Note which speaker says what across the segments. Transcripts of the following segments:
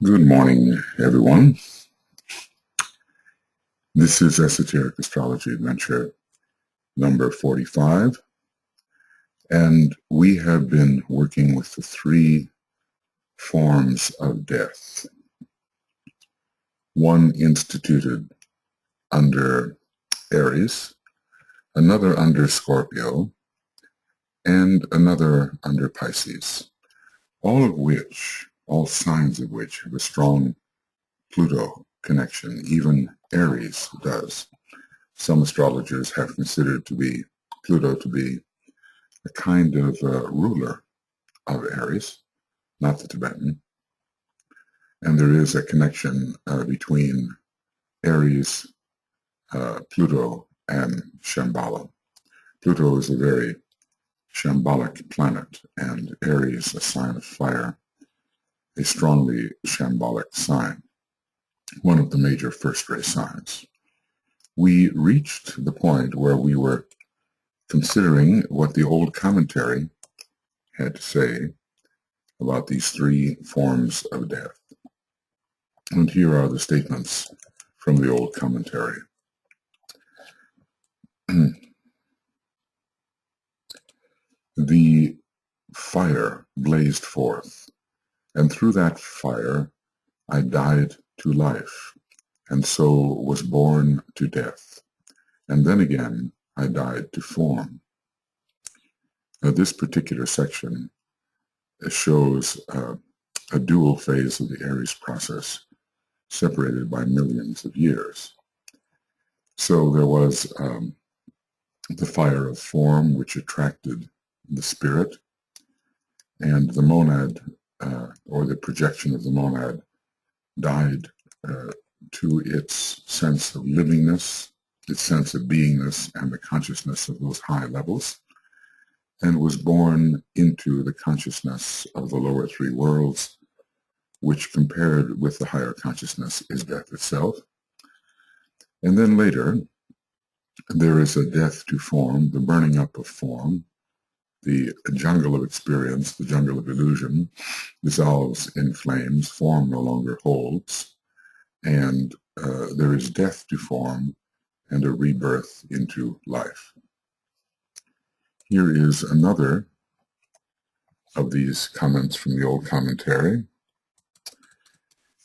Speaker 1: Good morning, everyone. This is Esoteric Astrology Adventure number 45, and we have been working with the three forms of death. One instituted under Aries, another under Scorpio, and another under Pisces, all signs of which have a strong Pluto connection. Even Aries does. Some astrologers have considered Pluto to be a kind of ruler of Aries, not the Tibetan. And there is a connection between Aries, Pluto, and Shamballa. Pluto is a very shambolic planet, and Aries, a sign of fire, a strongly shambolic sign, one of the major first-ray signs. We reached the point where we were considering what the old commentary had to say about these three forms of death. And here are the statements from the old commentary. The fire blazed forth, and through that fire I died to life, and so was born to death, and then again I died to form. Now, this particular section shows a dual phase of the Aries process, separated by millions of years. So there was the fire of form, which attracted the spirit, and the monad, or the projection of the monad, died to its sense of livingness, its sense of beingness, and the consciousness of those high levels, and was born into the consciousness of the lower three worlds, which compared with the higher consciousness is death itself. And then later, there is a death to form, the burning up of form. The jungle of experience, the jungle of illusion, dissolves in flames, form no longer holds, and there is death to form and a rebirth into life. Here is another of these comments from the old commentary.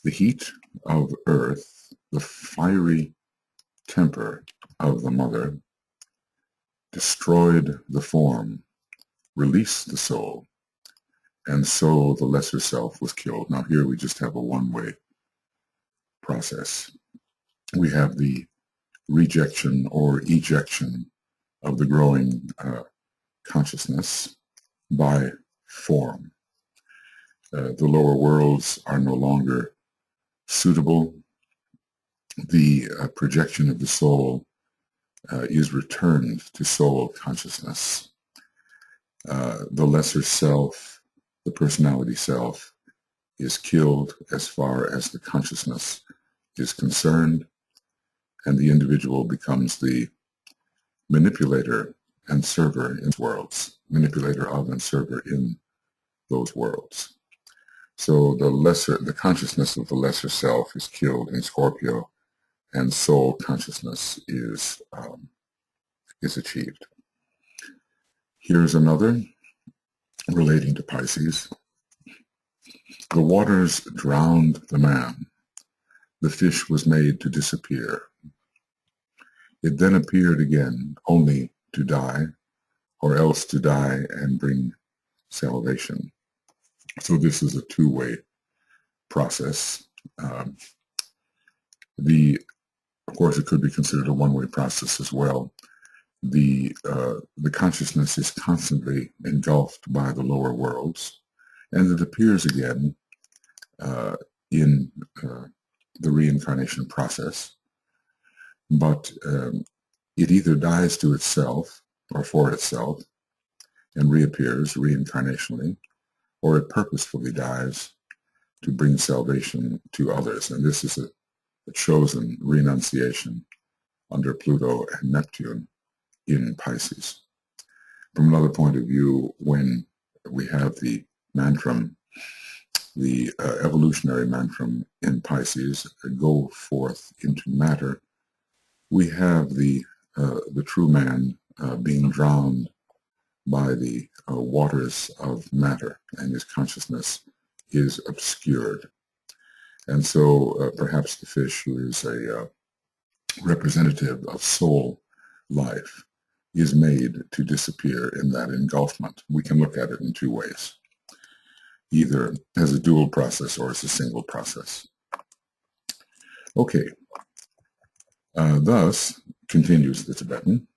Speaker 1: The heat of earth, the fiery temper of the mother, destroyed the form, released the soul, and so the lesser self was killed. Now here we just have a one-way process. We have the rejection or ejection of the growing consciousness by form. The lower worlds are no longer suitable. The projection of the soul is returned to soul consciousness. The lesser self, the personality self, is killed as far as the consciousness is concerned, and the individual becomes the manipulator and server in worlds, manipulator of and server in those worlds. So the consciousness of the lesser self is killed in Scorpio, and soul consciousness is achieved. Here's another relating to Pisces. The waters drowned the man. The fish was made to disappear. It then appeared again, only to die, or else to die and bring salvation. So this is a two-way process. Of course, it could be considered a one-way process as well. The consciousness is constantly engulfed by the lower worlds, and it appears again in the reincarnation process. But it either dies to itself or for itself and reappears reincarnationally, or it purposefully dies to bring salvation to others. And this is a chosen renunciation under Pluto and Neptune in Pisces. From another point of view, when we have the mantram the evolutionary mantra in Pisces, go forth into matter, we have the true man being drowned by the waters of matter, and his consciousness is obscured. And so perhaps the fish, who is a representative of soul life, is made to disappear in that engulfment. We can look at it in two ways, either as a dual process or as a single process. Okay, thus, continues the Tibetan,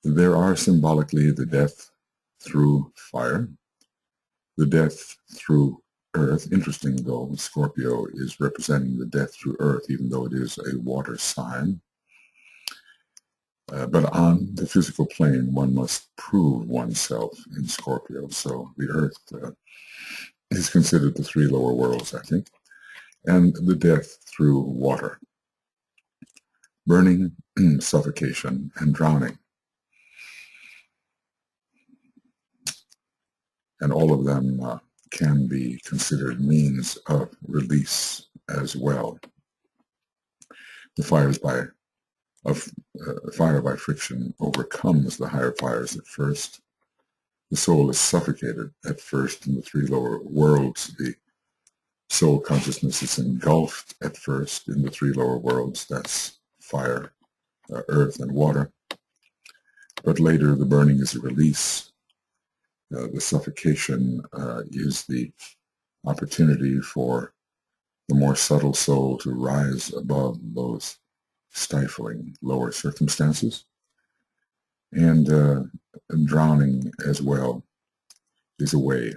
Speaker 1: there are symbolically the death through fire, the death through earth. Interesting, though, Scorpio is representing the death through earth, even though it is a water sign. But on the physical plane, one must prove oneself in Scorpio. So the earth is considered the three lower worlds, I think, and the death through water, burning, suffocation, and drowning. And all of them can be considered means of release as well. The fire by friction overcomes the higher fires at first. The soul is suffocated at first in the three lower worlds. The soul consciousness is engulfed at first in the three lower worlds. That's fire, earth, and water. But later the burning is a release. The suffocation is the opportunity for the more subtle soul to rise above those stifling lower circumstances. And drowning as well is a way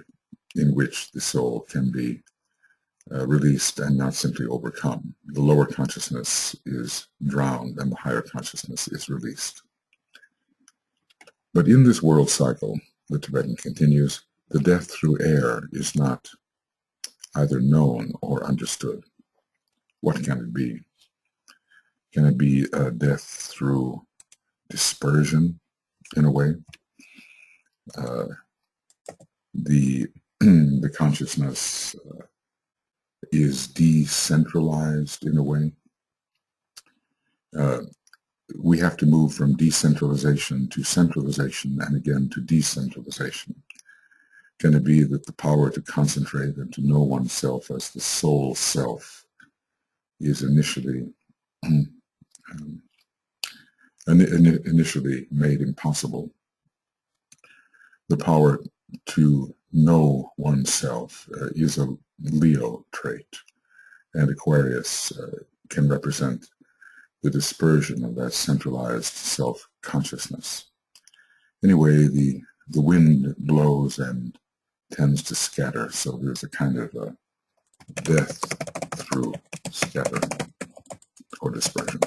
Speaker 1: in which the soul can be released and not simply overcome. The lower consciousness is drowned and the higher consciousness is released. But in this world cycle, the Tibetan continues, the death through air is not either known or understood. What can it be? Can it be a death through dispersion, in a way? The consciousness is decentralized, in a way. We have to move from decentralization to centralization and again to decentralization. Can it be that the power to concentrate and to know oneself as the soul self is initially made impossible? The power to know oneself is a Leo trait, and Aquarius can represent the dispersion of that centralized self-consciousness. Anyway, the wind blows and tends to scatter, so there's a kind of death through scattering or dispersion.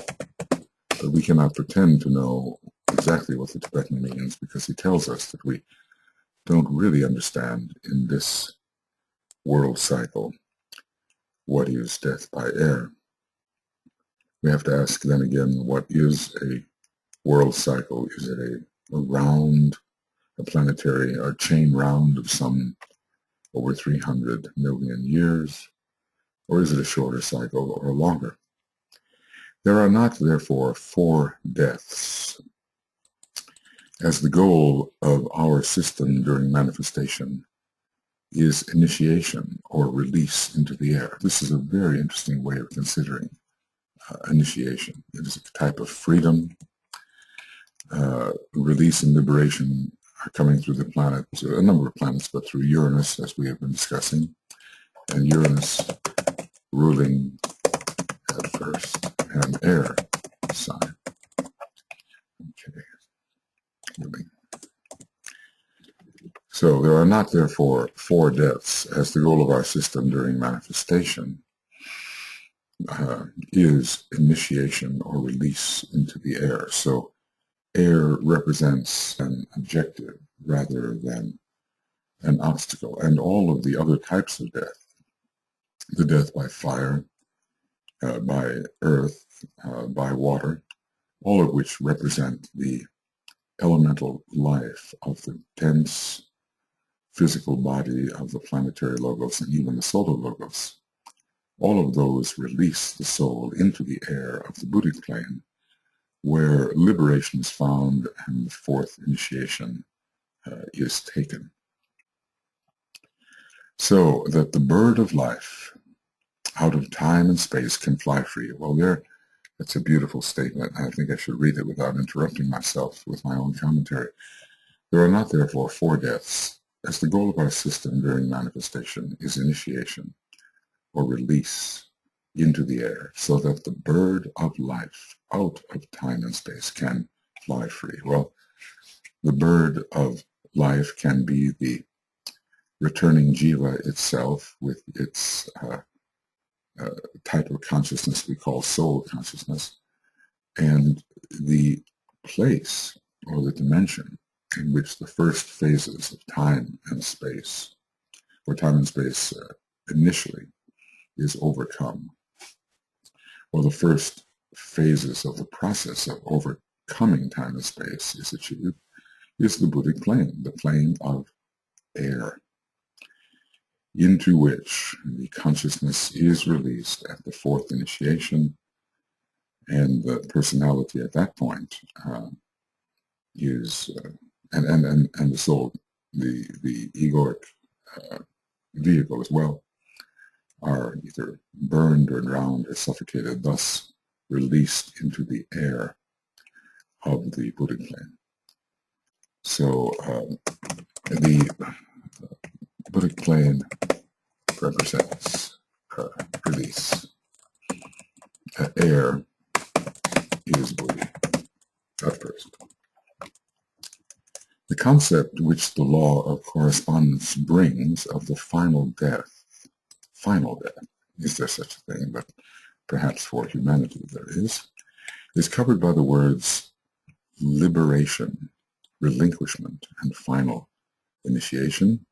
Speaker 1: But we cannot pretend to know exactly what the Tibetan means, because he tells us that we don't really understand in this world cycle what is death by air. We have to ask then again, what is a world cycle? Is it a round, a planetary or chain round of some over 300 million years? Or is it a shorter cycle or longer? There are not, therefore, 4 deaths. As the goal of our system during manifestation is initiation or release into the air. This is a very interesting way of considering initiation. It is a type of freedom. Release and liberation are coming through the planet, a number of planets, but through Uranus, as we have been discussing, and Uranus ruling at first an air sign. Okay. Really. So there are not, therefore, 4 deaths, as the goal of our system during manifestation is initiation or release into the air. So air represents an objective rather than an obstacle. And all of the other types of death, the death by fire, by earth, by water, all of which represent the elemental life of the dense, physical body of the planetary logos and even the solar logos. All of those release the soul into the air of the buddhic plane, where liberation is found and the fourth initiation is taken. So that the bird of life out of time and space can fly free. Well, that's a beautiful statement. I think I should read it without interrupting myself with my own commentary. There are not therefore 4 deaths, as the goal of our system during manifestation is initiation or release into the air, so that the bird of life out of time and space can fly free. Well, the bird of life can be the returning jiva itself with its type of consciousness we call soul consciousness, and the place or the dimension in which the first phases of time and space, or time and space initially, is overcome, or the first phases of the process of overcoming time and space is achieved, is the buddhic plane, the plane of air, into which the consciousness is released at the fourth initiation, and the personality at that point is, and the soul, the egoic vehicle as well, are either burned or drowned or suffocated, thus released into the air of the buddhic plane. So the buddhic plane represents release. Air is Buddhi at first. The concept which the law of correspondence brings of the final death, is there such a thing, but perhaps for humanity there is covered by the words liberation, relinquishment, and final initiation,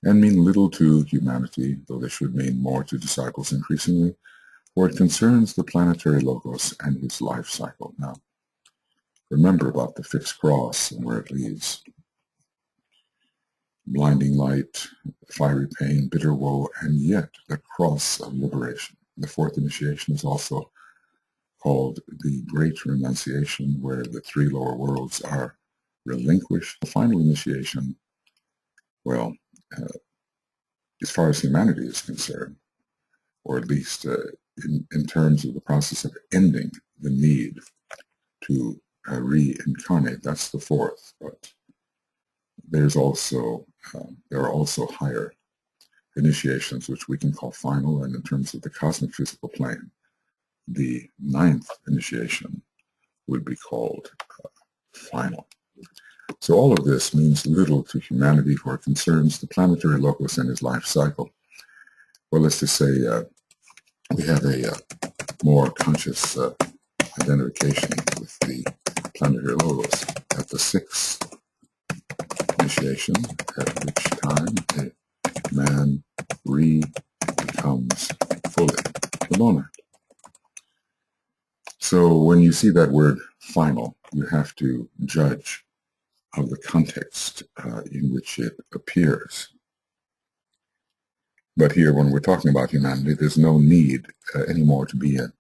Speaker 1: and mean little to humanity, though they should mean more to disciples increasingly, for it concerns the planetary logos and his life cycle. Now, remember about the fixed cross and where it leads. Blinding light, fiery pain, bitter woe, and yet the cross of liberation. The fourth initiation is also called the Great Renunciation, where the 3 lower worlds are relinquished. The final initiation, well, as far as humanity is concerned, or at least in terms of the process of ending the need to reincarnate, that's the fourth. But there's also there are also higher initiations, which we can call final, and in terms of the cosmic physical plane, the 9th initiation would be called final. So all of this means little to humanity, for it concerns the planetary logos and his life cycle. Well, let's just say we have a more conscious identification with the planetary logos at the 6th initiation, at which time a man becomes fully the monad. So when you see that word final, you have to judge of the context in which it appears. But here, when we're talking about humanity, there's no need anymore to be a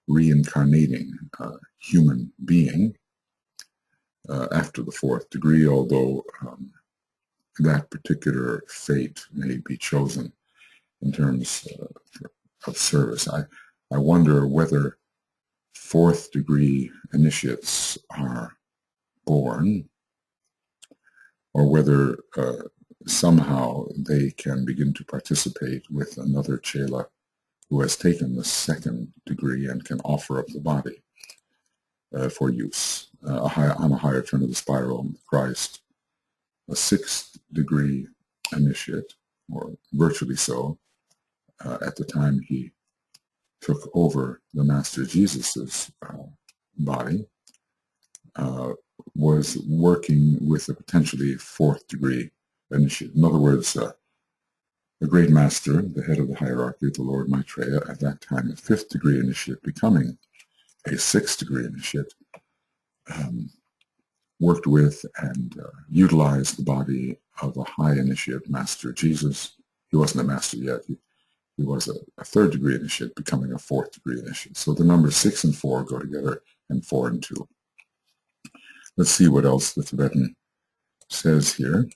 Speaker 1: reincarnating human being after the 4th degree, although that particular fate may be chosen in terms of service. I wonder whether 4th degree initiates are born, or whether somehow they can begin to participate with another chela who has taken the 2nd degree and can offer up the body for use on a higher turn of the spiral. Christ, a 6th degree initiate, or virtually so, at the time he took over the Master Jesus's body, was working with a potentially 4th degree initiate. In other words, the great master, the head of the hierarchy, the Lord Maitreya, at that time a 5th degree initiate, becoming a 6th degree initiate, worked with and utilized the body of a high initiate master, Jesus. He wasn't a master yet. He was a third degree initiate, becoming a fourth degree initiate. So the numbers 6 and 4 go together, and 4 and 2. Let's see what else the Tibetan says here.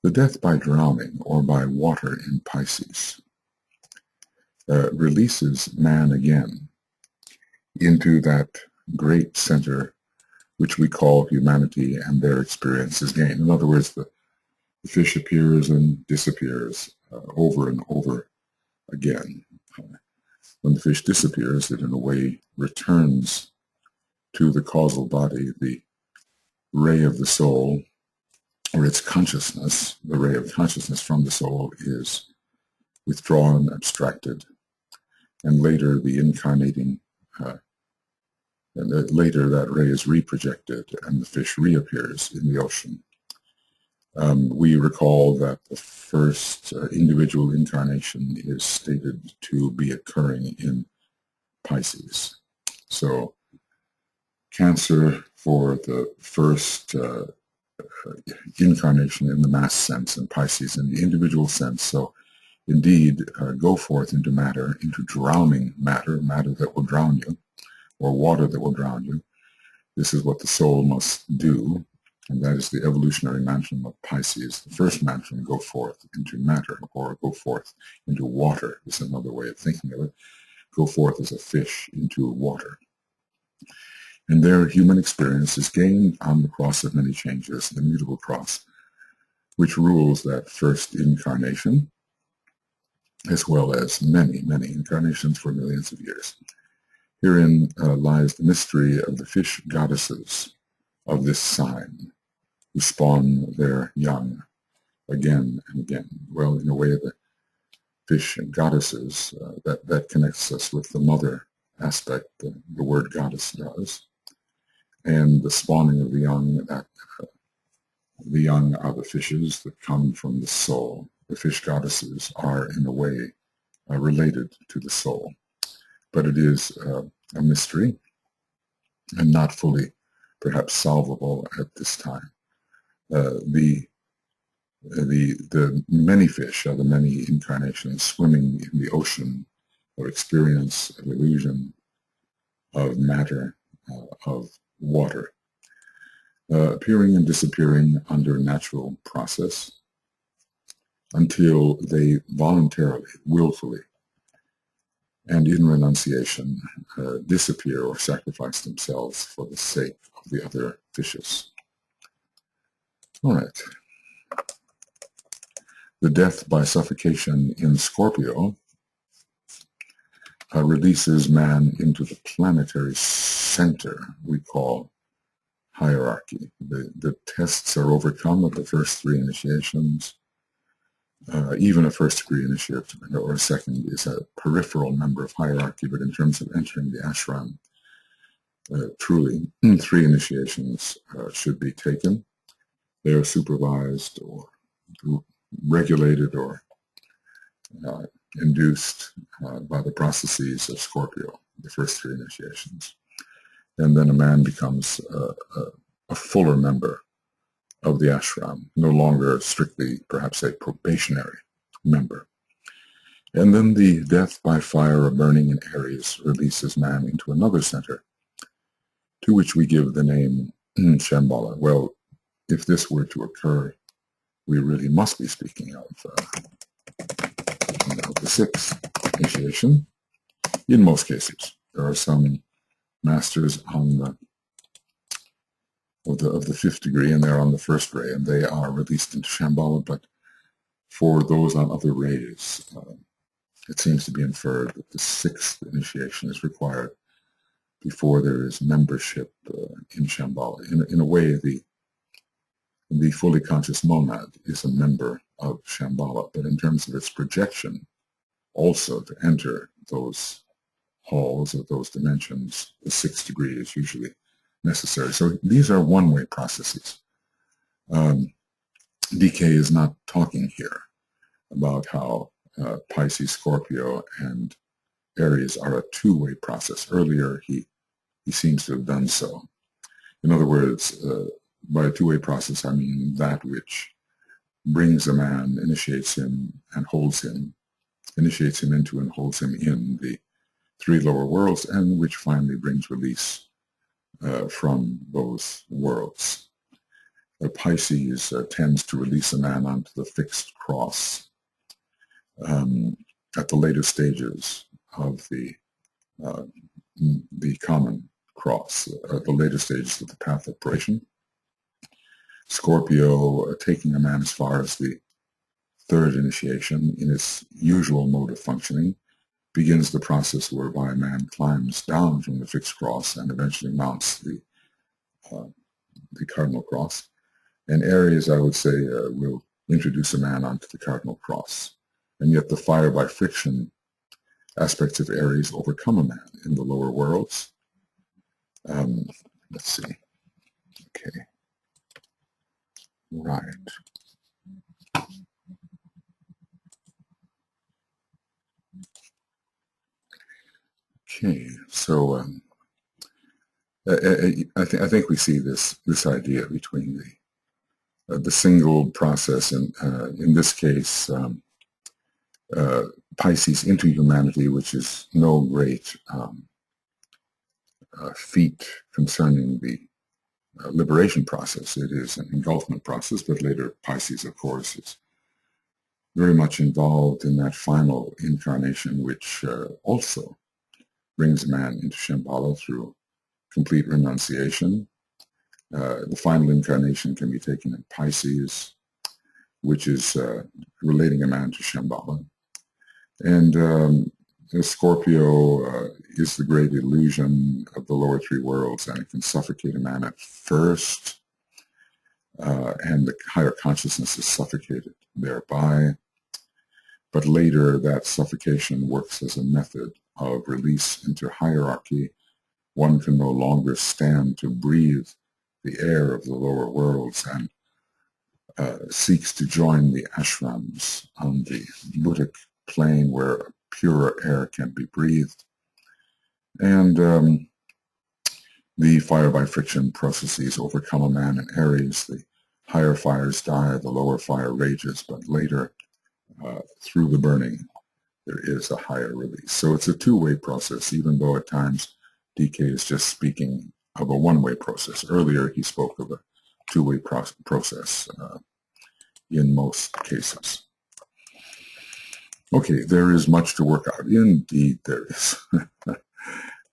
Speaker 1: The death by drowning or by water in Pisces releases man again into that great center which we call humanity and their experiences gain. In other words, the fish appears and disappears over and over again. When the fish disappears, it in a way returns to the causal body, the ray of the soul, or its consciousness. The ray of consciousness from the soul is withdrawn, abstracted, and later the incarnating later that ray is reprojected and the fish reappears in the ocean. We recall that the first individual incarnation is stated to be occurring in Pisces. So Cancer for the first incarnation in the mass sense, and Pisces in the individual sense. So indeed, go forth into matter, into drowning matter, matter that will drown you, or water that will drown you. This is what the soul must do, and that is the evolutionary mansion of Pisces. The first mansion, go forth into matter, or go forth into water, is another way of thinking of it. Go forth as a fish into water. And their human experience is gained on the cross of many changes, the mutable cross, which rules that first incarnation, as well as many, many incarnations for millions of years. Herein lies the mystery of the fish goddesses of this sign, who spawn their young again and again. Well, in a way, the fish goddesses, that connects us with the mother aspect, the word goddess does, and the spawning of the young, the young are the fishes that come from the soul. The fish goddesses are, in a way, related to the soul. But it is a mystery and not fully, perhaps, solvable at this time. The many fish are the many incarnations swimming in the ocean of experience, of illusion, of matter, of water, appearing and disappearing under natural process until they voluntarily, willfully, and in renunciation disappear or sacrifice themselves for the sake of the other fishes. All right. The death by suffocation in Scorpio releases man into the planetary center we call hierarchy. The tests are overcome at the first 3 initiations. Even a first degree initiate or a second is a peripheral member of hierarchy, but in terms of entering the ashram, truly 3 initiations should be taken. They are supervised or regulated or induced by the processes of Scorpio, the first 3 initiations. And then a man becomes a fuller member of the ashram, no longer strictly, perhaps, a probationary member. And then the death by fire or burning in Aries releases man into another center, to which we give the name Shamballa. Well, if this were to occur, we really must be speaking of the 6th initiation. In most cases, there are some masters on the of the 5th degree, and they're on the 1st ray, and they are released into Shamballa. But for those on other rays, it seems to be inferred that the 6th initiation is required before there is membership in Shamballa. In a way, the fully conscious monad is a member of Shamballa, but in terms of its projection, also to enter those halls or those dimensions, the 6th degree is usually necessary. So these are one-way processes. DK is not talking here about how Pisces, Scorpio, and Aries are a two-way process. Earlier, he seems to have done so. In other words, by a two-way process, I mean that which brings a man, initiates him, and holds him, initiates him into and holds him in the three lower worlds, and which finally brings release from those worlds. Pisces tends to release a man onto the fixed cross at the later stages of the common cross, at the later stages of the path of operation. Scorpio taking a man as far as the third initiation in its usual mode of functioning begins the process whereby a man climbs down from the fixed cross and eventually mounts the Cardinal Cross. And Aries, I would say, will introduce a man onto the Cardinal Cross. And yet the fire by friction aspects of Aries overcome a man in the lower worlds. Let's see. Okay. Right. Okay. So I think we see this idea between the single process and in this case Pisces into humanity, which is no great feat concerning the liberation process. It is an engulfment process, but later Pisces, of course, is very much involved in that final incarnation, which also brings man into Shamballa through complete renunciation. The final incarnation can be taken in Pisces, which is relating a man to Shamballa. And Scorpio is the great illusion of the lower three worlds, and it can suffocate a man at first, and the higher consciousness is suffocated thereby. But later, that suffocation works as a method of release into hierarchy. One can no longer stand to breathe the air of the lower worlds and seeks to join the ashrams on the buddhic plane where purer air can be breathed. And the fire by friction processes overcome a man in Aries. The higher fires die, the lower fire rages, but later, through the burning, there is a higher release. So it's a two-way process, even though at times DK is just speaking of a one-way process. Earlier, he spoke of a two-way process in most cases. Okay, there is much to work out. Indeed, there is.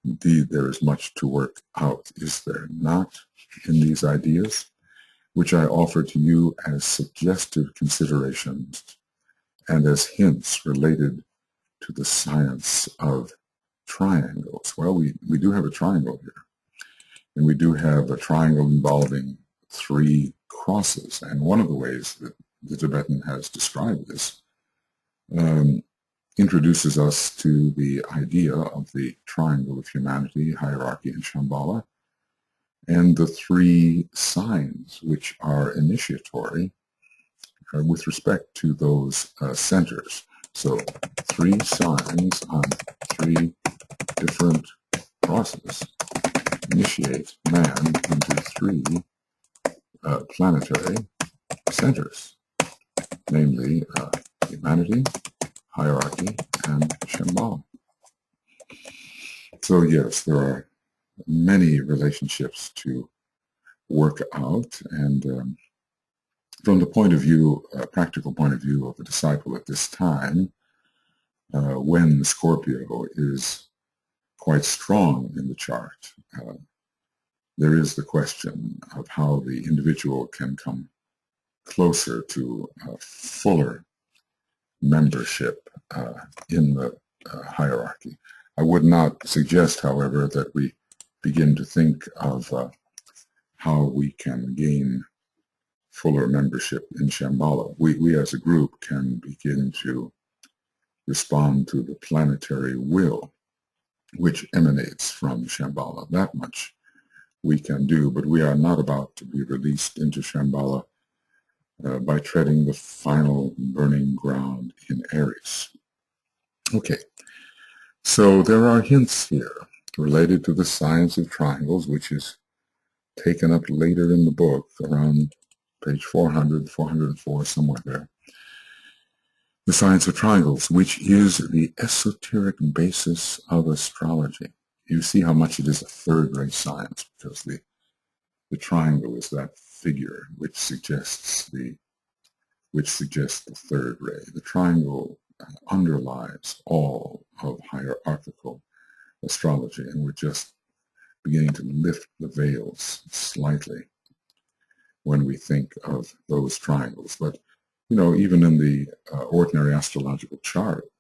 Speaker 1: Indeed, there is much to work out, is there not, in these ideas, which I offer to you as suggestive considerations and as hints related to the science of triangles. Well, we do have a triangle here, and we do have a triangle involving three crosses, and one of the ways that the Tibetan has described this introduces us to the idea of the triangle of humanity, hierarchy, and Shamballa, and the three signs which are initiatory with respect to those centers. So three signs on three different crosses initiate man into three planetary centers, namely humanity, hierarchy, and Shamballa. So yes, there are many relationships to work out, and from the point of view, practical point of view of a disciple at this time, when Scorpio is quite strong in the chart, there is the question of how the individual can come closer to fuller membership in the hierarchy. I would not suggest, however, that we begin to think of how we can gain fuller membership in Shamballa. We as a group can begin to respond to the planetary will, which emanates from Shamballa. That much we can do, but we are not about to be released into Shamballa by treading the final burning ground in Aries. Okay, so there are hints here related to the science of triangles, which is taken up later in the book, around page 400, 404, somewhere there. The science of triangles, which is the esoteric basis of astrology. You see how much it is a third-rate science, because the triangle is that figure which suggests the third ray. The triangle underlies all of hierarchical astrology, and we're just beginning to lift the veils slightly when we think of those triangles. But even in the ordinary astrological chart,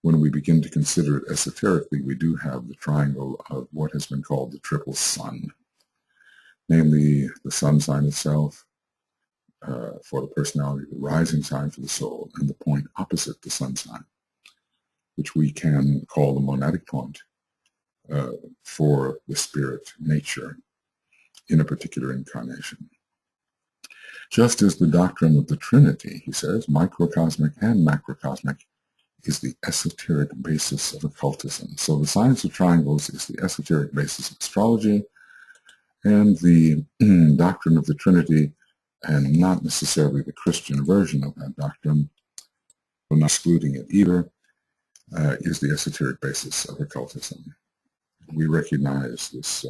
Speaker 1: when we begin to consider it esoterically, we do have the triangle of what has been called the triple sun, namely the sun sign itself for the personality, the rising sign for the soul, and the point opposite the sun sign, which we can call the monadic point for the spirit nature in a particular incarnation. Just as the doctrine of the trinity, he says, microcosmic and macrocosmic, is the esoteric basis of occultism. So the science of triangles is the esoteric basis of astrology, and the doctrine of the trinity, and not necessarily the Christian version of that doctrine, but not excluding it either, is the esoteric basis of occultism. We recognize this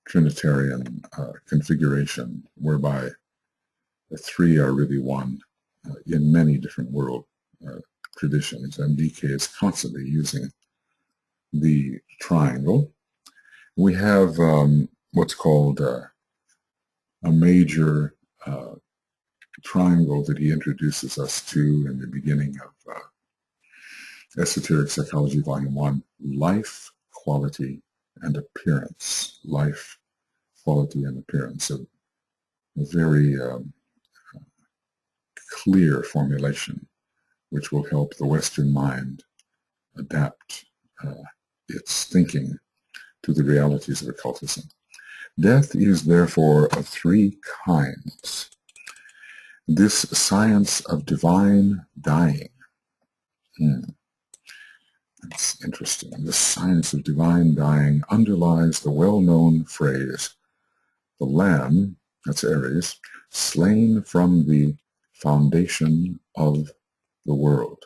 Speaker 1: Trinitarian configuration whereby the three are really one in many different world traditions, and DK is constantly using the triangle. We have what's called a major triangle that he introduces us to in the beginning of Esoteric Psychology Volume 1, life, quality, and appearance. Life, quality, and appearance. A very clear formulation which will help the Western mind adapt its thinking to the realities of occultism. Death is therefore of three kinds. This science of divine dying. That's interesting. This science of divine dying underlies the well-known phrase, the Lamb, that's Aries, slain from the foundation of the world.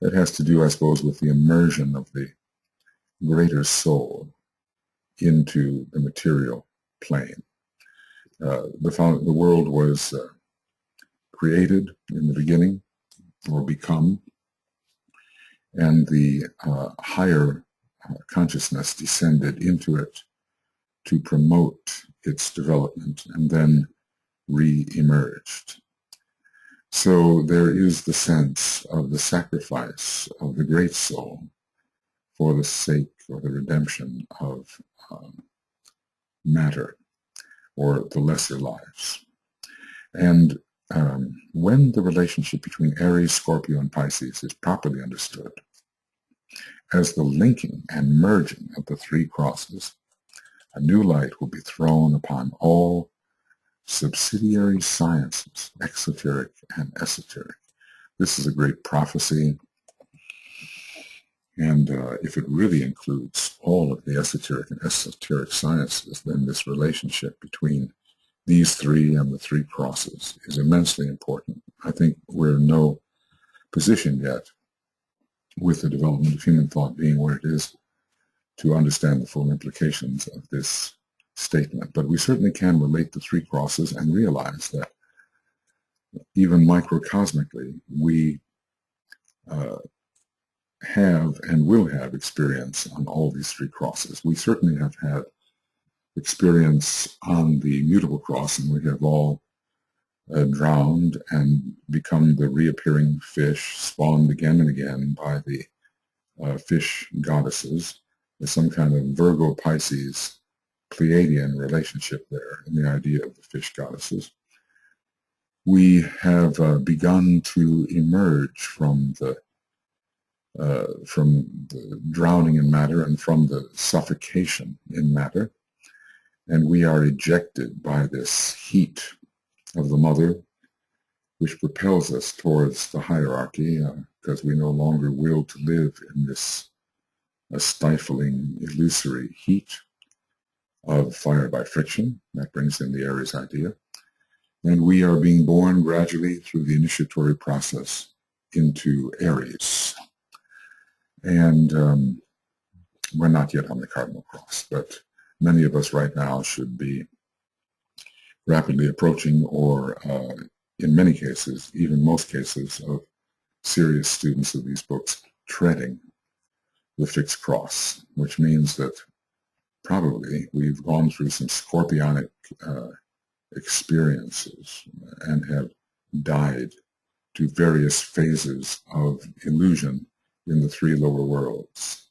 Speaker 1: That has to do, I suppose, with the immersion of the greater soul into the material plane. The world was created in the beginning, or become, and the higher consciousness descended into it to promote its development, and then re-emerged. So there is the sense of the sacrifice of the great soul for the sake or the redemption of matter, or the lesser lives. And when the relationship between Aries, Scorpio, and Pisces is properly understood as the linking and merging of the three crosses, a new light will be thrown upon all subsidiary sciences, exoteric and esoteric. This is a great prophecy, and if it really includes all of the esoteric and esoteric sciences, then this relationship between these three and the three crosses is immensely important. I think we're in no position yet, with the development of human thought being where it is, to understand the full implications of this statement. But we certainly can relate the three crosses and realize that even microcosmically, we have and will have experience on all these three crosses. We certainly have had experience on the mutable cross, and we have all drowned and become the reappearing fish, spawned again and again by the fish goddesses. There's some kind of Virgo Pisces Pleiadian relationship there in the idea of the fish goddesses. We have begun to emerge from the drowning in matter and from the suffocation in matter, and we are ejected by this heat of the mother, which propels us towards the hierarchy, because we no longer will to live in this stifling, illusory heat, of fire by friction. That brings in the Aries idea. And we are being born gradually through the initiatory process into Aries. And we're not yet on the Cardinal Cross, but many of us right now should be rapidly approaching, or in many cases, even most cases of serious students of these books, treading the fixed cross, which means that probably we've gone through some scorpionic experiences and have died to various phases of illusion in the three lower worlds.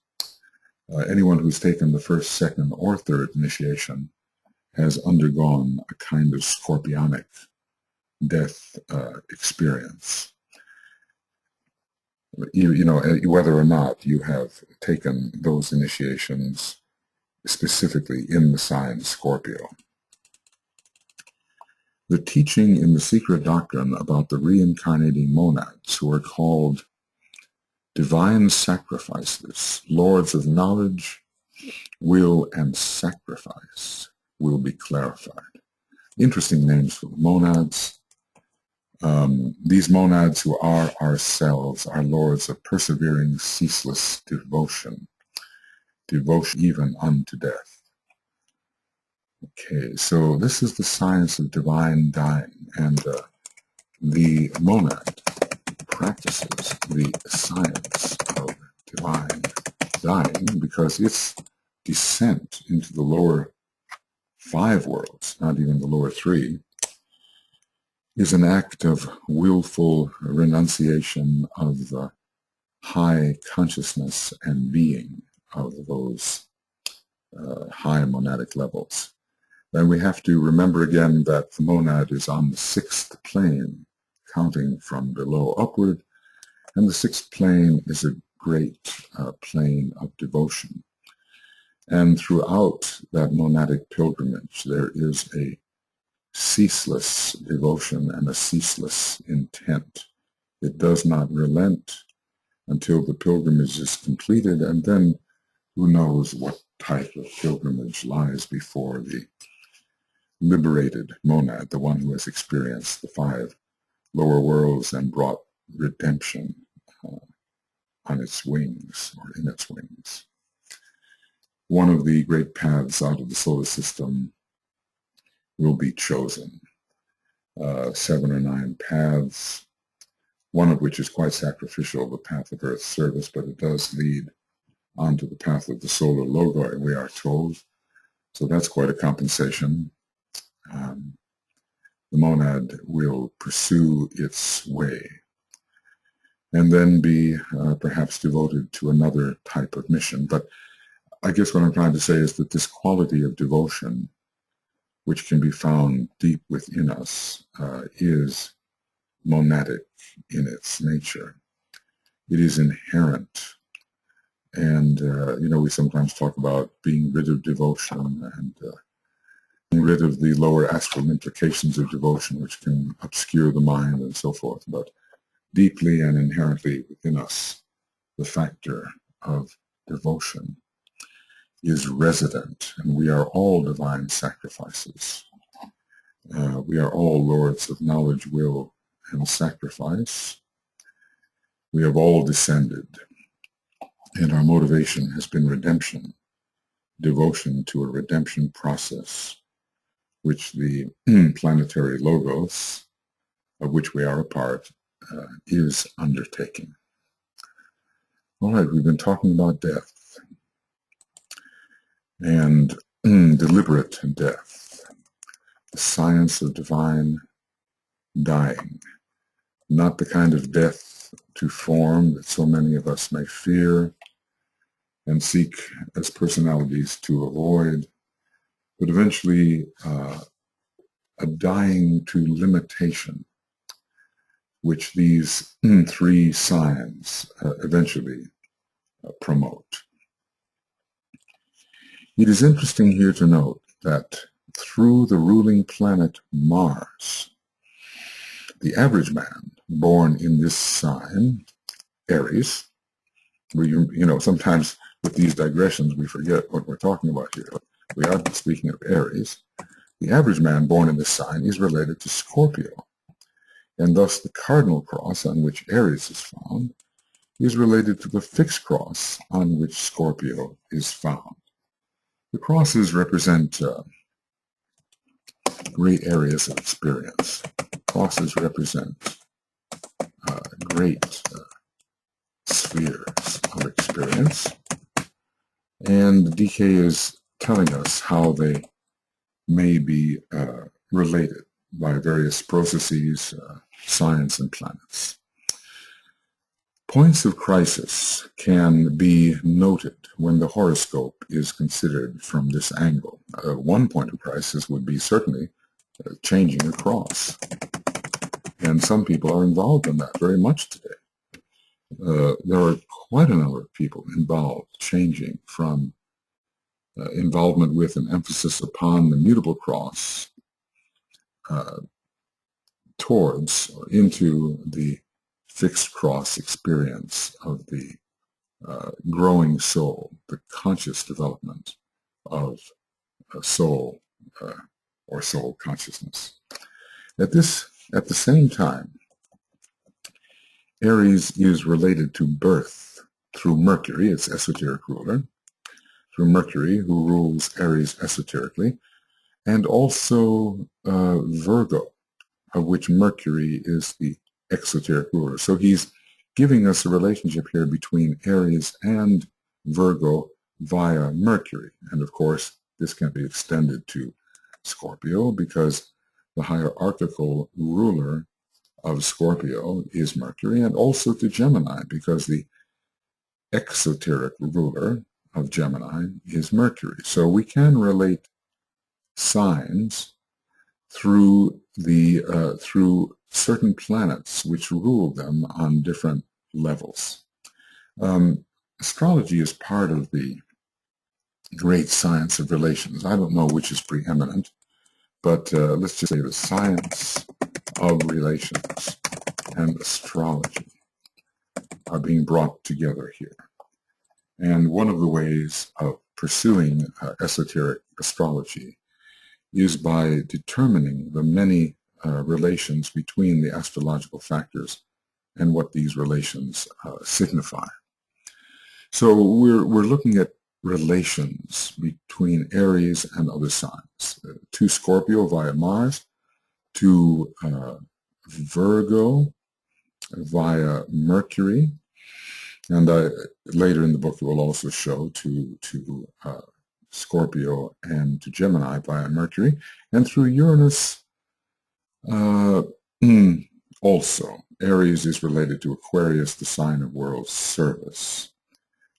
Speaker 1: Anyone who's taken the first, second, or third initiation has undergone a kind of scorpionic death experience. You know, whether or not you have taken those initiations specifically in the sign Scorpio. The teaching in the secret doctrine about the reincarnating monads, who are called divine sacrifices, lords of knowledge, will, and sacrifice, will be clarified. Interesting names for the monads. These monads, who are ourselves, are lords of persevering, ceaseless devotion, devotion even unto death. Okay, so this is the science of divine dying, and the monad practices the science of divine dying because its descent into the lower 5 worlds, not even the lower 3, is an act of willful renunciation of the high consciousness and being of those high monadic levels. Then we have to remember again that the monad is on the 6th plane, counting from below upward, and the 6th plane is a great plane of devotion. And throughout that monadic pilgrimage, there is a ceaseless devotion and a ceaseless intent. It does not relent until the pilgrimage is completed, and then who knows what type of pilgrimage lies before the liberated monad, the one who has experienced the 5 lower worlds and brought redemption on its wings, or in its wings. One of the great paths out of the solar system will be chosen. 7 or 9 paths, one of which is quite sacrificial, the path of Earth service, but it does lead onto the path of the solar logoi, we are told. So that's quite a compensation. The monad will pursue its way and then be perhaps devoted to another type of mission. But I guess what I'm trying to say is that this quality of devotion, which can be found deep within us, is monadic in its nature. It is inherent. And, you know, we sometimes talk about being rid of devotion and being rid of the lower astral implications of devotion, which can obscure the mind and so forth. But deeply and inherently within us, the factor of devotion is resident, and we are all divine sacrifices. We are all lords of knowledge, will, and sacrifice. We have all descended, and our motivation has been redemption, devotion to a redemption process, which the Planetary Logos, of which we are a part, is undertaking. All right, we've been talking about death and deliberate death, the science of divine dying, not the kind of death to form that so many of us may fear and seek as personalities to avoid, but eventually a dying to limitation, which these 3 signs eventually promote. It is interesting here to note that through the ruling planet Mars, the average man born in this sign, Aries, where you know, sometimes with these digressions we forget what we're talking about here. we are speaking of Aries, the average man born in this sign is related to Scorpio, and thus the Cardinal Cross on which Aries is found is related to the Fixed Cross on which Scorpio is found. The crosses represent great areas of experience. Crosses represent great spheres of experience, and the DK is telling us how they may be related by various processes, signs, and planets. Points of crisis can be noted when the horoscope is considered from this angle. One point of crisis would be certainly changing a cross, and some people are involved in that very much today. There are quite a number of people involved changing from involvement with an emphasis upon the mutable cross towards or into the fixed cross experience of the growing soul, the conscious development of a soul or soul consciousness. At the same time, Aries is related to birth through Mercury, its esoteric ruler, through Mercury, who rules Aries esoterically, and also Virgo, of which Mercury is the exoteric ruler. So he's giving us a relationship here between Aries and Virgo via Mercury. And of course, this can be extended to Scorpio because the hierarchical ruler of Scorpio is Mercury, and also to Gemini because the exoteric ruler of Gemini is Mercury. So we can relate signs through certain planets which rule them on different levels. Astrology is part of the great science of relations. I don't know which is preeminent, but let's just say the science of relations and astrology are being brought together here. And one of the ways of pursuing esoteric astrology is by determining the many relations between the astrological factors and what these relations signify. So we're looking at relations between Aries and other signs, to Scorpio via Mars, to Virgo via Mercury, and later in the book it will also show to Scorpio and to Gemini via Mercury, and through Uranus also. Aries is related to Aquarius, the sign of world service,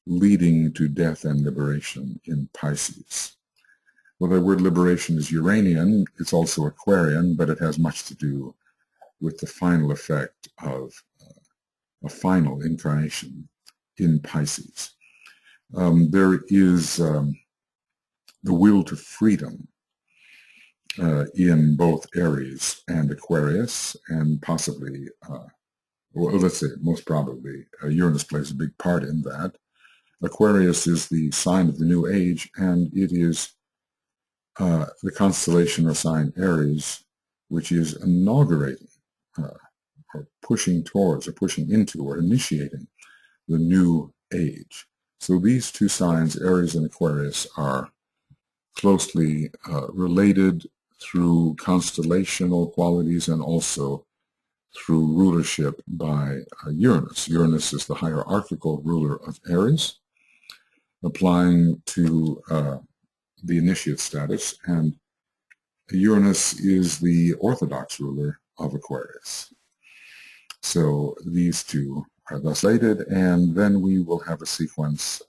Speaker 1: leading to death and liberation in Pisces. Well, the word liberation is Uranian, it's also Aquarian, but it has much to do with the final effect of a final incarnation in Pisces. There is the will to freedom in both Aries and Aquarius, and possibly, well, let's say most probably, Uranus plays a big part in that. Aquarius is the sign of the new age, and it is the constellation or sign Aries, which is inaugurating or pushing towards or pushing into or initiating the new age. So these two signs, Aries and Aquarius, are closely related through constellational qualities and also through rulership by Uranus. Uranus is the hierarchical ruler of Aries, applying to the initiate status, and Uranus is the orthodox ruler of Aquarius. So these two are thus related, and then we will have a sequence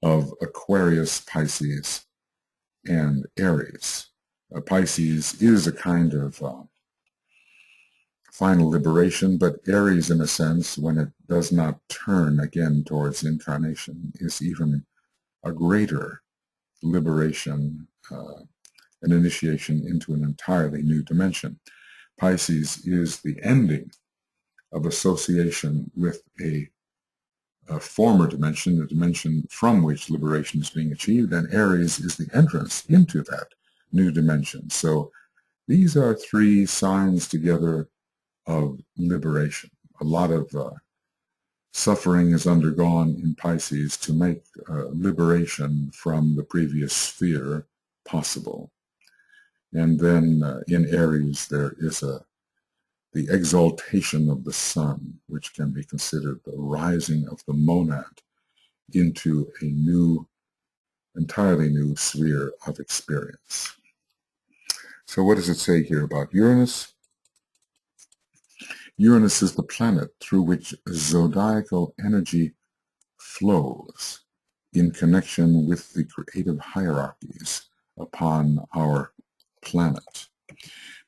Speaker 1: of Aquarius, Pisces, and Aries. Pisces is a kind of final liberation, but Aries, in a sense, when it does not turn again towards incarnation, is even a greater liberation, an initiation into an entirely new dimension. Pisces is the ending of association with a former dimension, the dimension from which liberation is being achieved, and Aries is the entrance into that new dimension. So these are three signs together of liberation. A lot of suffering is undergone in Pisces to make liberation from the previous sphere possible. And then in Aries there is the exaltation of the sun, which can be considered the rising of the monad into a new, entirely new sphere of experience. So what does it say here about Uranus? Uranus is the planet through which zodiacal energy flows in connection with the creative hierarchies upon our planet.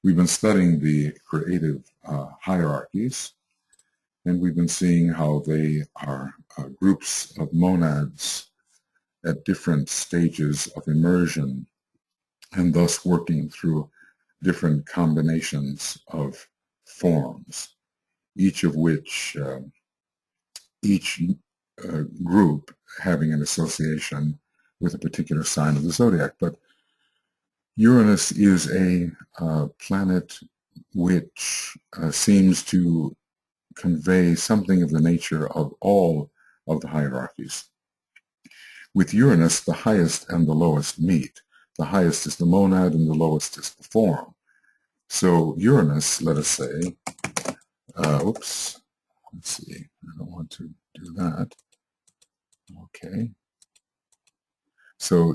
Speaker 1: We've been studying the creative hierarchies, and we've been seeing how they are groups of monads at different stages of immersion, and thus working through different combinations of forms, each of which, each group having an association with a particular sign of the zodiac. But Uranus is a planet which seems to convey something of the nature of all of the hierarchies. With Uranus, the highest and the lowest meet. The highest is the monad and the lowest is the form. So Uranus, let us say, let's see, I don't want to do that. Okay. So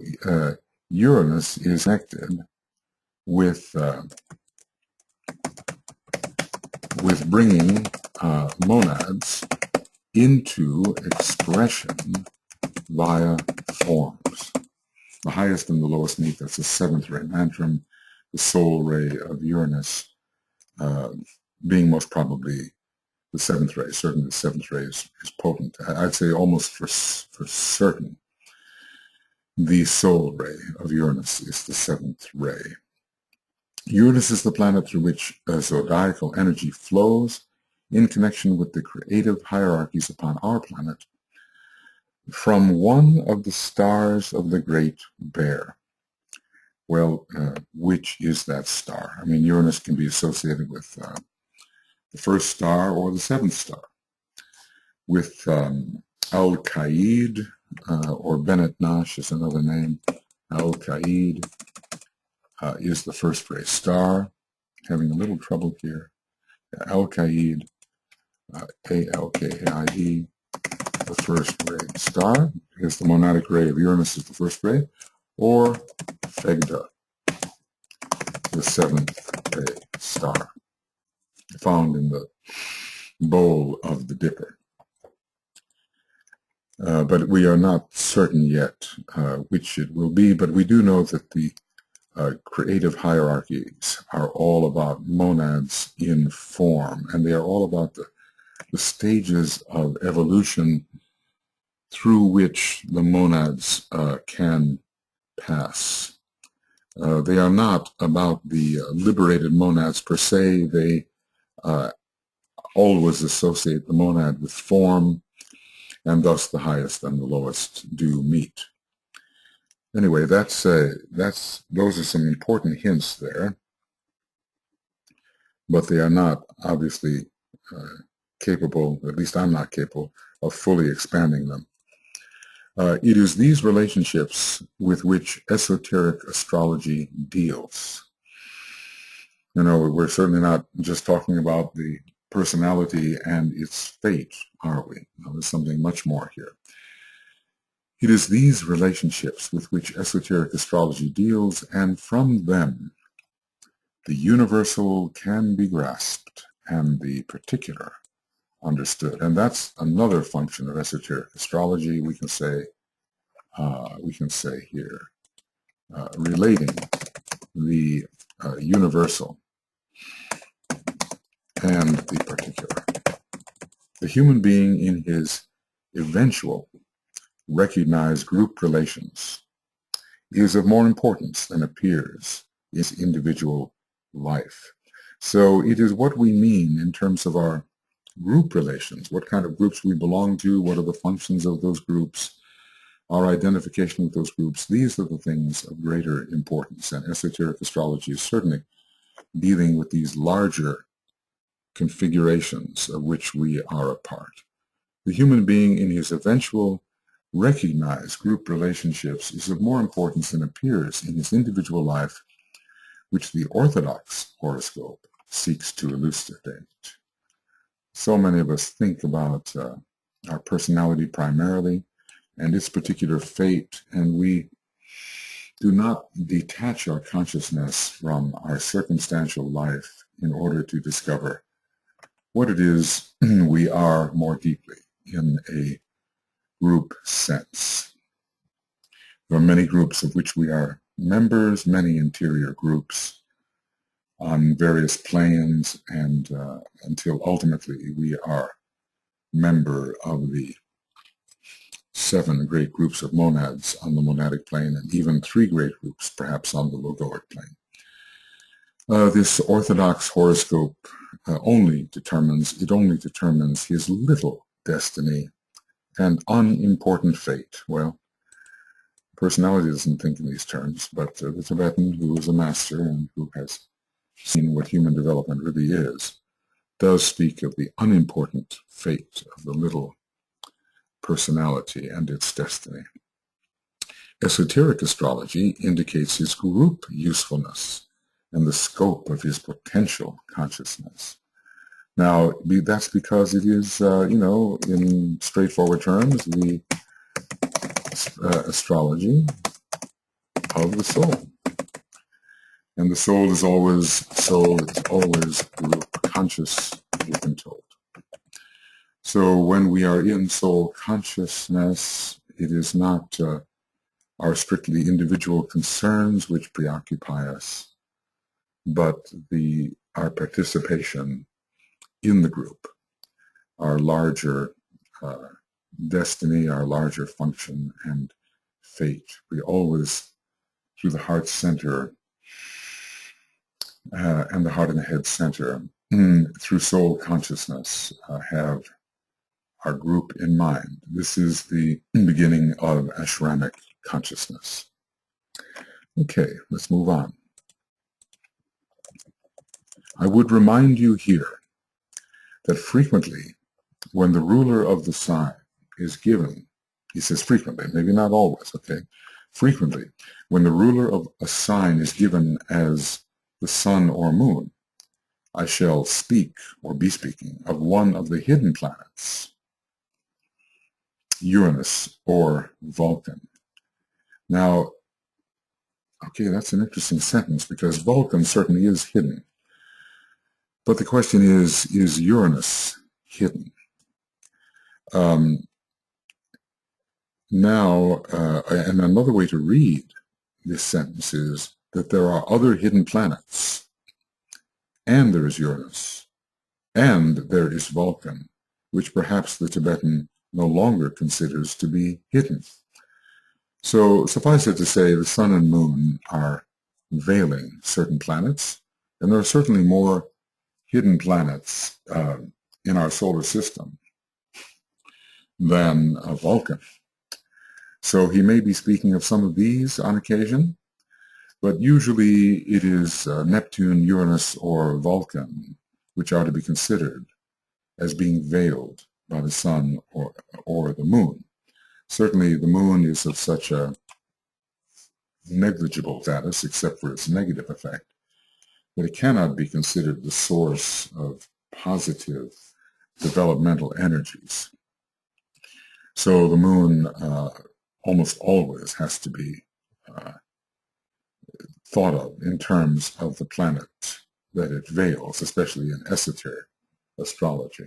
Speaker 1: Uranus is connected with bringing monads into expression via forms. The highest and the lowest meet, that's the seventh ray mantram, the soul ray of Uranus being most probably the seventh ray. Certainly the seventh ray is potent. I'd say almost for certain the soul ray of Uranus is the seventh ray. Uranus is the planet through which zodiacal energy flows in connection with the creative hierarchies upon our planet from one of the stars of the Great Bear. Well, which is that star? I mean, Uranus can be associated with the first star or the seventh star. With Al-Qaid, or Bennett Nash is another name. Al-Qaid is the first ray star. Having a little trouble here. Al-Qaid, A-L-K-A-I-D, the first ray star, is the monadic ray of Uranus is the first ray, or Phegda, the seventh ray star, found in the bowl of the Dipper. But we are not certain yet which it will be, but we do know that the creative hierarchies are all about monads in form, and they are all about the stages of evolution through which the monads can pass. They are not about the liberated monads per se. They always associate the monad with form, and thus the highest and the lowest do meet. Anyway, those are some important hints there, but they are not obviously capable, at least I'm not capable, of fully expanding them. It is these relationships with which esoteric astrology deals. You know, we're certainly not just talking about the personality and its fate, are we? No, there's something much more here. It is these relationships with which esoteric astrology deals, and from them the universal can be grasped and the particular understood. And that's another function of esoteric astrology. We can say here, relating the universal and the particular. The human being in his eventual recognized group relations is of more importance than appears in his individual life. So it is what we mean in terms of our group relations, what kind of groups we belong to, what are the functions of those groups, our identification with those groups. These are the things of greater importance, and esoteric astrology is certainly dealing with these larger configurations of which we are a part. The human being in his eventual recognized group relationships is of more importance than appears in his individual life, which the orthodox horoscope seeks to elucidate. So many of us think about our personality primarily and its particular fate, and we do not detach our consciousness from our circumstantial life in order to discover what it is we are more deeply in a group sense. There are many groups of which we are members, many interior groups on various planes, and until ultimately we are member of the 7 great groups of monads on the monadic plane, and even 3 great groups perhaps on the logoic plane. This orthodox horoscope only determines his little destiny and unimportant fate. Well, personality doesn't think in these terms, but the Tibetan, who is a master and who has seen what human development really is, does speak of the unimportant fate of the little personality and its destiny. Esoteric astrology indicates his group usefulness and the scope of his potential consciousness. Now, that's because it is, in straightforward terms, the astrology of the soul. And the soul is always group conscious, we've been told. So when we are in soul consciousness, it is not our strictly individual concerns which preoccupy us, but our participation in the group, our larger destiny, our larger function and fate. We always, through the heart center and the heart and the head center, through soul consciousness, have our group in mind. This is the beginning of ashramic consciousness. Okay, let's move on. I would remind you here that frequently, when the ruler of the sign is given, he says frequently, maybe not always, okay? Frequently, when the ruler of a sign is given as the sun or moon, I shall speak or be speaking of one of the hidden planets, Uranus or Vulcan. Now, okay, that's an interesting sentence because Vulcan certainly is hidden. But the question is Uranus hidden? And another way to read this sentence is that there are other hidden planets, and there is Uranus, and there is Vulcan, which perhaps the Tibetan no longer considers to be hidden. So suffice it to say, the sun and moon are veiling certain planets, and there are certainly more hidden planets in our solar system than Vulcan. So he may be speaking of some of these on occasion, but usually it is Neptune, Uranus, or Vulcan which are to be considered as being veiled by the sun or the moon. Certainly the moon is of such a negligible status, except for its negative effect, that it cannot be considered the source of positive developmental energies. So the moon almost always has to be thought of in terms of the planet that it veils, especially in esoteric astrology.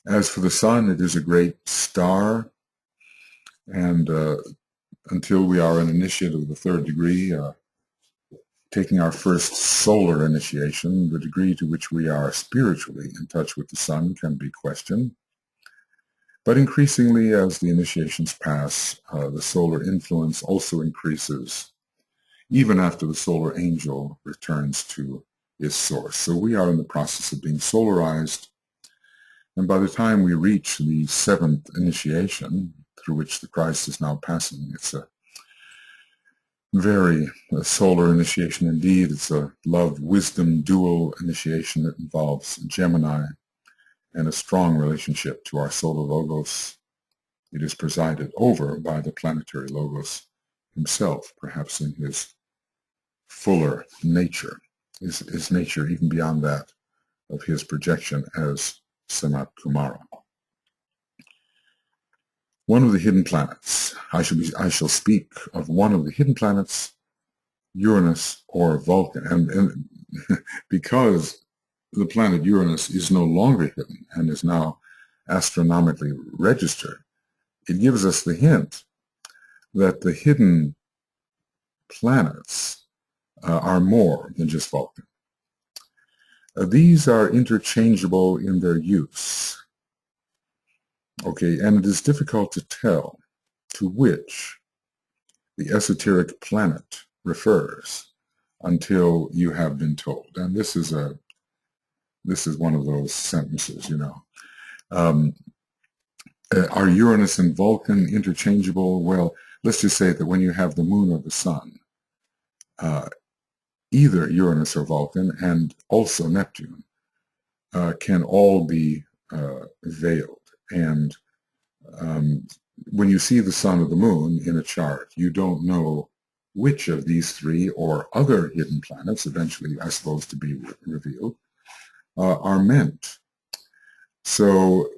Speaker 1: As for the sun, it is a great star, and until we are an initiate of the 3rd degree, taking our first solar initiation, the degree to which we are spiritually in touch with the sun can be questioned. But increasingly, as the initiations pass, the solar influence also increases, even after the solar angel returns to its source. So we are in the process of being solarized, And by the time we reach the seventh initiation, through which the Christ is now passing, it's a very solar initiation indeed. It's a love-wisdom dual initiation that involves Gemini and a strong relationship to our solar logos. It is presided over by the planetary logos himself, perhaps in his fuller nature, his nature even beyond that of his projection as Sanat Kumara. One of the hidden planets, I shall speak of one of the hidden planets, Uranus or Vulcan, and because the planet Uranus is no longer hidden and is now astronomically registered, it gives us the hint that the hidden planets are more than just Vulcan. These are interchangeable in their use. Okay, and it is difficult to tell to which the esoteric planet refers until you have been told. And this is one of those sentences, you know. Are Uranus and Vulcan interchangeable? Well, let's just say that when you have the moon or the sun, either Uranus or Vulcan and also Neptune can all be veiled. And when you see the sun or the moon in a chart, you don't know which of these three or other hidden planets, eventually, I suppose, to be revealed, are meant. So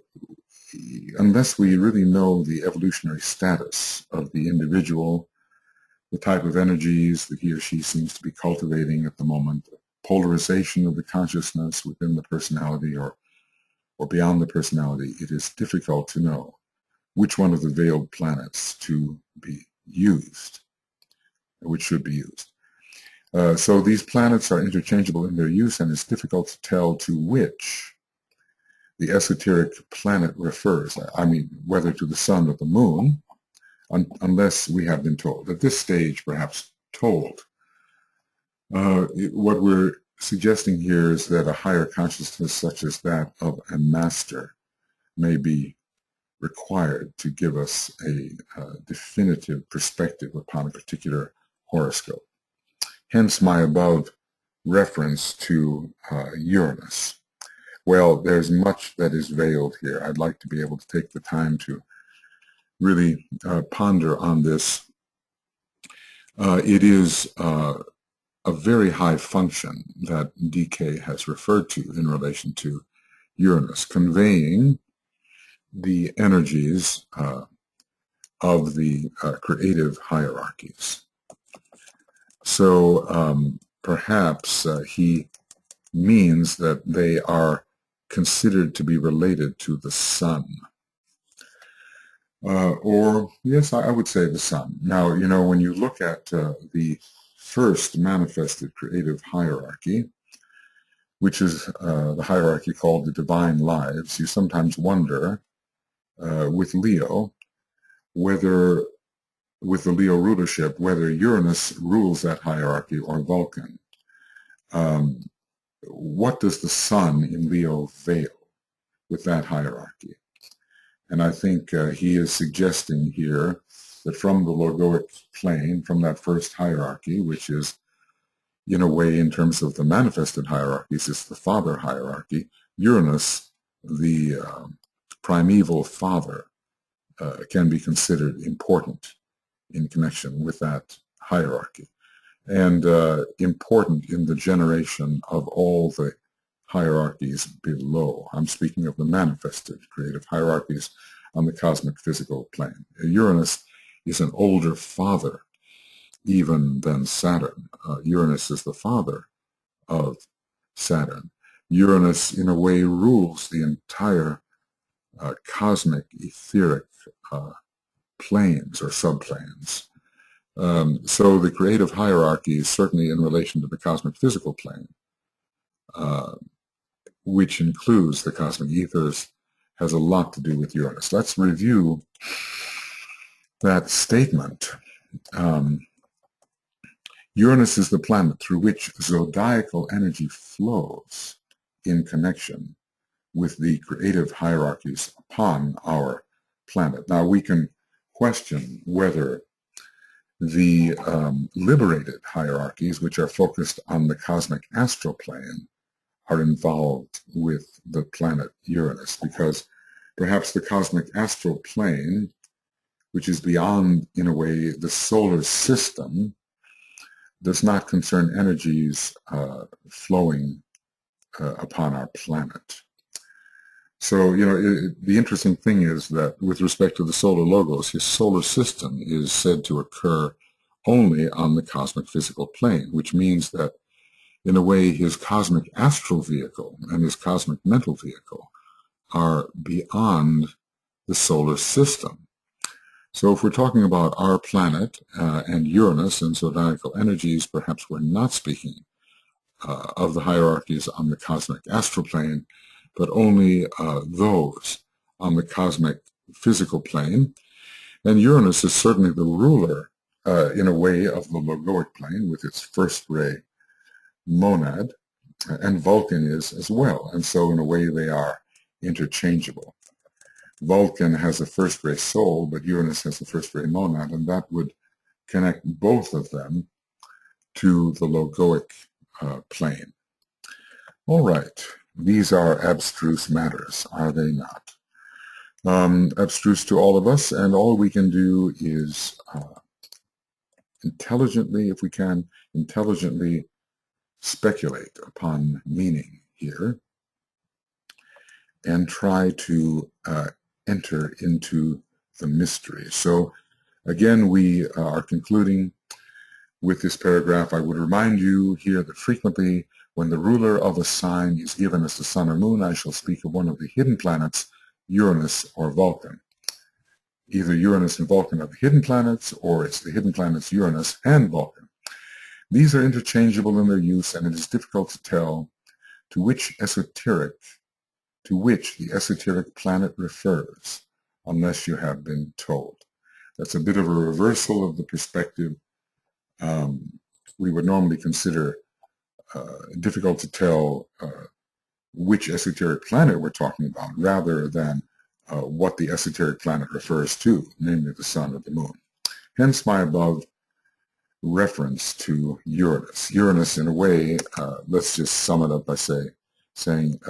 Speaker 1: unless we really know the evolutionary status of the individual, the type of energies that he or she seems to be cultivating at the moment, polarization of the consciousness within the personality or beyond the personality, it is difficult to know which one of the veiled planets to be used, which should be used. So these planets are interchangeable in their use, and it's difficult to tell to which the esoteric planet refers. I mean, whether to the sun or the moon, unless we have been told. At this stage, perhaps told. What we're suggesting here is that a higher consciousness such as that of a master may be required to give us a definitive perspective upon a particular horoscope. Hence my above reference to Uranus. Well, there's much that is veiled here. I'd like to be able to take the time to really ponder on this. It is a very high function that DK has referred to in relation to Uranus, conveying the energies of the creative hierarchies. So perhaps he means that they are considered to be related to the sun. Or, yes, I would say the sun. Now, you know, when you look at the first manifested creative hierarchy, which is the hierarchy called the divine lives, you sometimes wonder with Leo, whether, with the Leo rulership, whether Uranus rules that hierarchy or Vulcan. What does the sun in Leo veil with that hierarchy? And I think he is suggesting here that from the logoic plane, from that first hierarchy, which is, in a way, in terms of the manifested hierarchies, it's the father hierarchy, Uranus, the primeval father, can be considered important in connection with that hierarchy, and important in the generation of all the hierarchies below. I'm speaking of the manifested creative hierarchies on the cosmic physical plane. Uranus is an older father even than Saturn. Uranus is the father of Saturn. Uranus, in a way, rules the entire cosmic etheric planes or subplanes. So the creative hierarchy is certainly in relation to the cosmic physical plane, which includes the cosmic ethers, has a lot to do with Uranus. Let's review that statement. Uranus is the planet through which zodiacal energy flows in connection with the creative hierarchies upon our planet. Now, we can question whether the liberated hierarchies, which are focused on the cosmic astral plane, are involved with the planet Uranus, because perhaps the cosmic astral plane, which is beyond, in a way, the solar system, does not concern energies flowing upon our planet. So, the interesting thing is that with respect to the solar logos, his solar system is said to occur only on the cosmic physical plane, which means that, in a way, his cosmic astral vehicle and his cosmic mental vehicle are beyond the solar system. So if we're talking about our planet and Uranus and zodiacal energies, perhaps we're not speaking of the hierarchies on the cosmic astral plane, but only those on the cosmic physical plane. And Uranus is certainly the ruler, in a way, of the logoic plane with its first ray monad, and Vulcan is as well. And so in a way they are interchangeable. Vulcan has a first ray soul, but Uranus has a first ray monad, and that would connect both of them to the logoic plane. All right, these are abstruse matters, are they not? Abstruse to all of us, and all we can do is intelligently, if we can, intelligently speculate upon meaning here and try to enter into the mystery. So again, we are concluding with this paragraph. I would remind you here that frequently when the ruler of a sign is given as the sun or moon, I shall speak of one of the hidden planets, Uranus or Vulcan. Either Uranus and Vulcan are the hidden planets, or it's the hidden planets Uranus and Vulcan. These are interchangeable in their use, and it is difficult to tell to which the esoteric planet refers, unless you have been told. That's a bit of a reversal of the perspective we would normally consider difficult to tell which esoteric planet we're talking about, rather than what the esoteric planet refers to, namely the sun or the moon. Hence my above reference to Uranus. Uranus, in a way, let's just sum it up by saying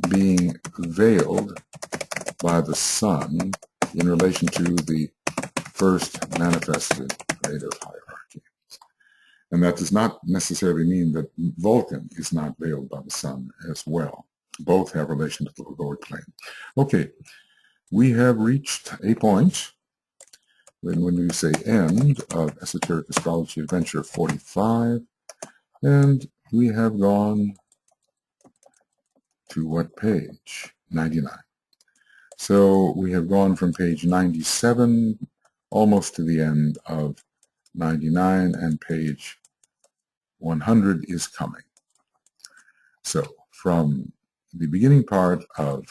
Speaker 1: being veiled by the sun in relation to the first manifested creative hierarchy. And that does not necessarily mean that Vulcan is not veiled by the sun as well. Both have relation to the logoic plane. Okay, we have reached a point when we say end of Esoteric Astrology Adventure 45, and we have gone to what page? 99. So we have gone from page 97 almost to the end of 99, and page 100 is coming. So from the beginning part of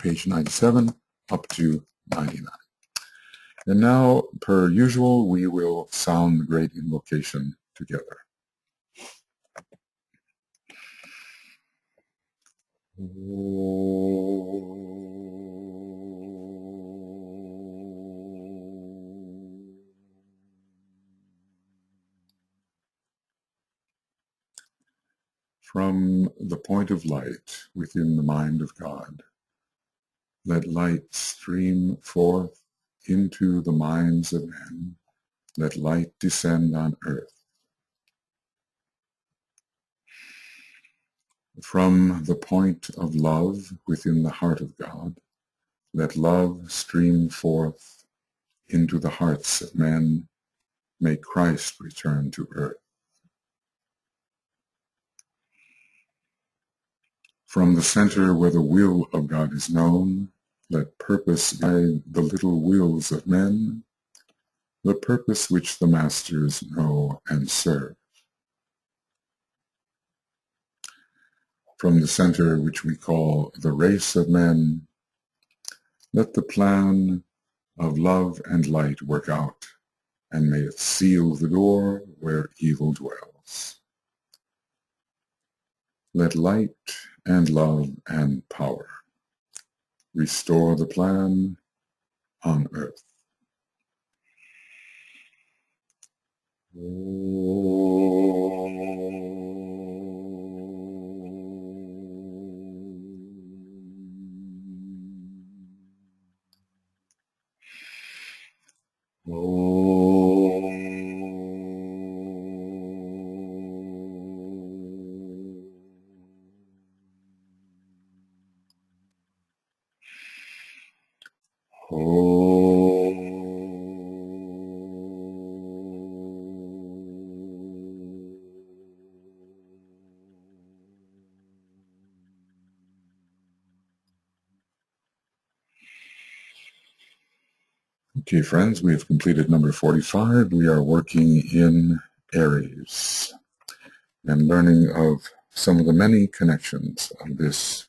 Speaker 1: page 97 up to 99. And now, per usual, we will sound the great invocation together. From the point of light within the mind of God, let light stream forth into the minds of men. Let light descend on earth. From the point of love within the heart of God, let love stream forth into the hearts of men. May Christ return to earth. From the center where the will of God is known, let purpose guide the little wills of men, the purpose which the masters know and serve. From the center which we call the race of men, let the plan of love and light work out, and may it seal the door where evil dwells. Let light and love and power restore the plan on earth. Okay, friends, we have completed number 45. We are working in Aries and learning of some of the many connections of this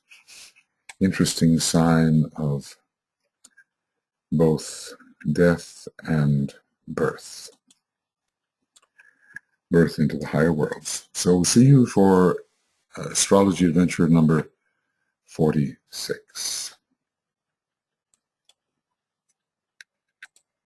Speaker 1: interesting sign of both death and birth into the higher worlds. So we'll see you for Astrology Adventure number 46.